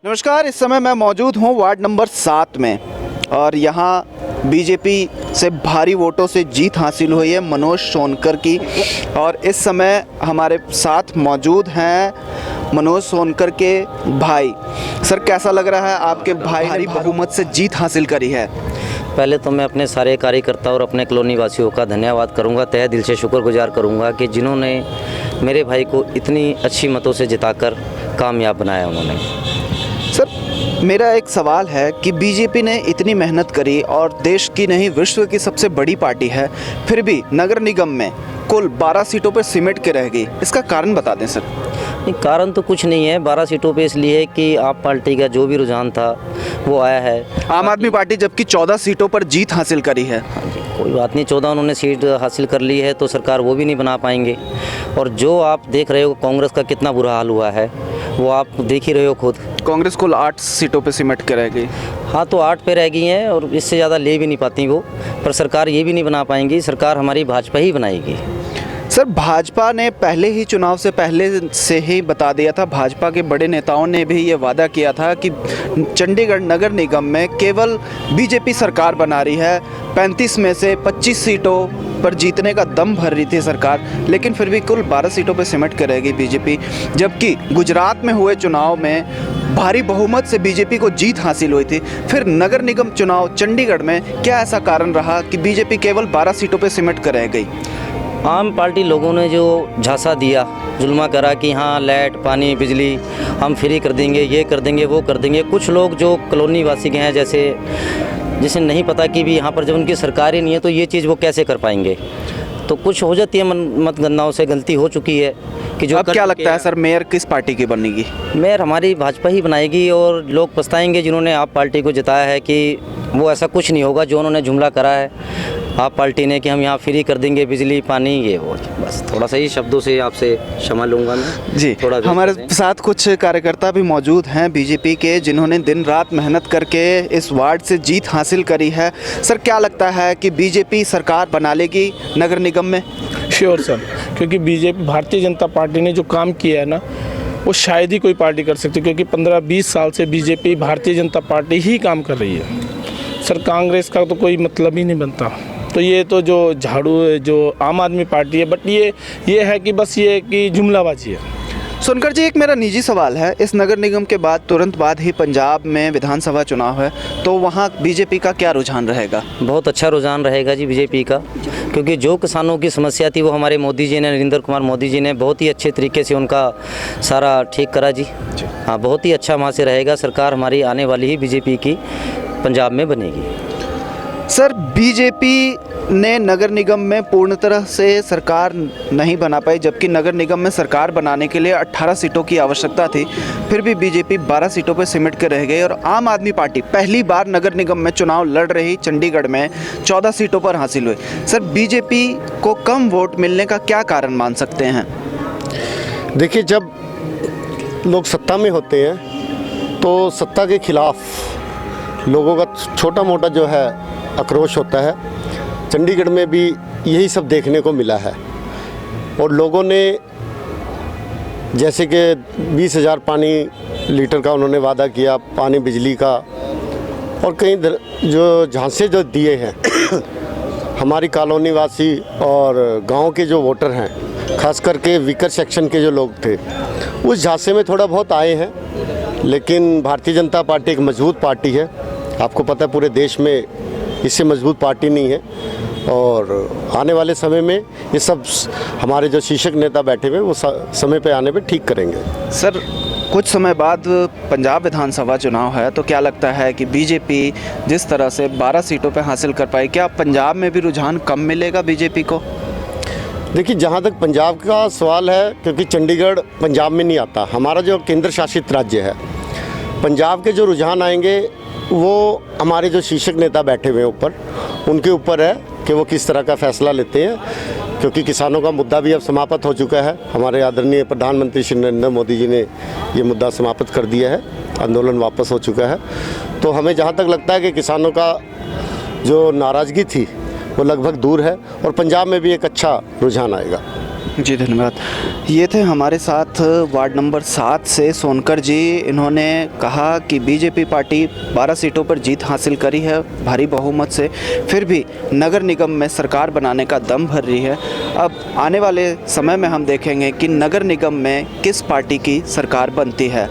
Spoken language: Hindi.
नमस्कार, इस समय मैं मौजूद हूं वार्ड नंबर 7 में और यहां बीजेपी से भारी वोटों से जीत हासिल हुई है मनोज सोनकर की। और इस समय हमारे साथ मौजूद हैं मनोज सोनकर के भाई। सर, कैसा लग रहा है आपके भाई भारी बहुमत से जीत हासिल करी है? पहले तो मैं अपने सारे कार्यकर्ता और अपने कॉलोनी वासियों का धन्यवाद करूंगा, तहे दिल से शुक्रगुजार करूंगा कि जिन्होंने मेरे भाई को इतनी अच्छी मतों से जिताकर कामयाब बनाया उन्होंने। सर, मेरा एक सवाल है कि बीजेपी ने इतनी मेहनत करी और देश की नहीं विश्व की सबसे बड़ी पार्टी है, फिर भी नगर निगम में कुल 12 सीटों पर सिमट के रह गई। इसका कारण बता दें सर। नहीं, कारण तो कुछ नहीं है। 12 सीटों पे इसलिए है कि आप पार्टी का जो भी रुझान था वो आया है। आम आदमी पार्टी जबकि 14 सीटों पर जीत हासिल करी है। कोई बात नहीं, 14 उन्होंने सीट हासिल कर ली है तो सरकार वो भी नहीं बना पाएंगे। और जो आप देख रहे हो कांग्रेस का कितना बुरा हाल हुआ है वो आप देख ही रहे हो खुद। कांग्रेस कुल 8 सीटों पे सिमट के रह गई। हाँ, तो 8 पे रह गई हैं और इससे ज़्यादा ले भी नहीं पाती वो। पर सरकार ये भी नहीं बना पाएंगी, सरकार हमारी भाजपा ही बनाएगी। सर, भाजपा ने पहले ही चुनाव से पहले से ही बता दिया था, भाजपा के बड़े नेताओं ने भी ये वादा किया था कि चंडीगढ़ नगर निगम में केवल बीजेपी सरकार बना रही है। 35 में से 25 सीटों पर जीतने का दम भर रही थी सरकार, लेकिन फिर भी कुल 12 सीटों पर सिमट कर रह गई बीजेपी। जबकि गुजरात में हुए चुनाव में भारी बहुमत से बीजेपी को जीत हासिल हुई थी। फिर नगर निगम चुनाव चंडीगढ़ में क्या ऐसा कारण रहा कि बीजेपी केवल 12 सीटों पर सिमट कर रह गई? आम पार्टी लोगों ने जो झांसा दिया, जुल्मा करा कि हाँ लाइट पानी बिजली हम फ्री कर देंगे, ये कर देंगे वो कर देंगे। कुछ लोग जो कॉलोनी वासी के हैं जैसे जिसे नहीं पता कि भी यहाँ पर जब उनकी सरकार ही नहीं है तो ये चीज़ वो कैसे कर पाएंगे। तो कुछ हो जाती है मतगणनाओं से गलती हो चुकी है कि जो। अब क्या लगता है सर, मेयर किस पार्टी की बनेगी? मेयर हमारी भाजपा ही बनाएगी और लोग पछताएंगे जिन्होंने आप पार्टी को जिताया है कि वो ऐसा कुछ नहीं होगा जो उन्होंने जुमला करा है आप पार्टी ने कि हम यहाँ फ्री कर देंगे बिजली पानी ये वो। बस थोड़ा सा ही शब्दों से आपसे क्षमा लूँगा मैं जी। थोड़ा हमारे साथ कुछ कार्यकर्ता भी मौजूद हैं बीजेपी के, जिन्होंने दिन रात मेहनत करके इस वार्ड से जीत हासिल करी है। सर, क्या लगता है कि बीजेपी सरकार बना लेगी नगर निगम में? श्योर सर, क्योंकि बीजेपी भारतीय जनता पार्टी ने जो काम किया है ना वो शायद ही कोई पार्टी कर सकती, क्योंकि 15-20 साल से बीजेपी भारतीय जनता पार्टी ही काम कर रही है सर। कांग्रेस का तो कोई मतलब ही नहीं बनता। तो ये तो जो झाड़ू जो आम आदमी पार्टी है, बट ये है कि बस ये कि जुमलाबाजी है। सोनकर जी, एक मेरा निजी सवाल है। इस नगर निगम के बाद तुरंत बाद ही पंजाब में विधानसभा चुनाव है, तो वहाँ बीजेपी का क्या रुझान रहेगा? बहुत अच्छा रुझान रहेगा जी बीजेपी का, क्योंकि जो किसानों की समस्या थी वो हमारे मोदी जी ने, नरेंद्र कुमार मोदी जी ने बहुत ही अच्छे तरीके से उनका सारा ठीक करा जी। हाँ, बहुत ही अच्छा वहाँ से रहेगा। सरकार हमारी आने वाली ही बीजेपी की पंजाब में बनेगी। सर, बीजेपी ने नगर निगम में पूर्ण तरह से सरकार नहीं बना पाई, जबकि नगर निगम में सरकार बनाने के लिए 18 सीटों की आवश्यकता थी। फिर भी बीजेपी 12 सीटों पर सिमट कर रह गई और आम आदमी पार्टी पहली बार नगर निगम में चुनाव लड़ रही चंडीगढ़ में 14 सीटों पर हासिल हुई। सर, बीजेपी को कम वोट मिलने का क्या कारण मान सकते हैं? देखिए, जब लोग सत्ता में होते हैं तो सत्ता के खिलाफ लोगों का छोटा मोटा जो है आक्रोश होता है। चंडीगढ़ में भी यही सब देखने को मिला है और लोगों ने जैसे कि 20,000 पानी लीटर का उन्होंने वादा किया, पानी बिजली का, और कई जो झांसे जो दिए हैं हमारी कॉलोनी वासी और गांव के जो वोटर हैं, खास करके वीकर सेक्शन के जो लोग थे, उस झांसे में थोड़ा बहुत आए हैं। लेकिन भारतीय जनता पार्टी एक मजबूत पार्टी है। आपको पता है पूरे देश में इससे मजबूत पार्टी नहीं है और आने वाले समय में ये सब हमारे जो शीर्षक नेता बैठे हुए वो समय पे आने पे ठीक करेंगे। सर, कुछ समय बाद पंजाब विधानसभा चुनाव है, तो क्या लगता है कि बीजेपी जिस तरह से 12 सीटों पर हासिल कर पाई, क्या पंजाब में भी रुझान कम मिलेगा बीजेपी को? देखिए, जहाँ तक पंजाब का सवाल है, क्योंकि चंडीगढ़ पंजाब में नहीं आता, हमारा जो केंद्र शासित राज्य है, पंजाब के जो रुझान आएंगे वो हमारे जो शीर्षक नेता बैठे हुए हैं ऊपर, उनके ऊपर है कि वो किस तरह का फैसला लेते हैं। क्योंकि किसानों का मुद्दा भी अब समाप्त हो चुका है। हमारे आदरणीय प्रधानमंत्री श्री नरेंद्र मोदी जी ने ये मुद्दा समाप्त कर दिया है, आंदोलन वापस हो चुका है। तो हमें जहाँ तक लगता है कि किसानों का जो नाराज़गी थी वो लगभग दूर है और पंजाब में भी एक अच्छा रुझान आएगा। जी धन्यवाद। ये थे हमारे साथ वार्ड नंबर 7 से सोनकर जी। इन्होंने कहा कि बीजेपी पार्टी 12 सीटों पर जीत हासिल करी है भारी बहुमत से, फिर भी नगर निगम में सरकार बनाने का दम भर रही है। अब आने वाले समय में हम देखेंगे कि नगर निगम में किस पार्टी की सरकार बनती है।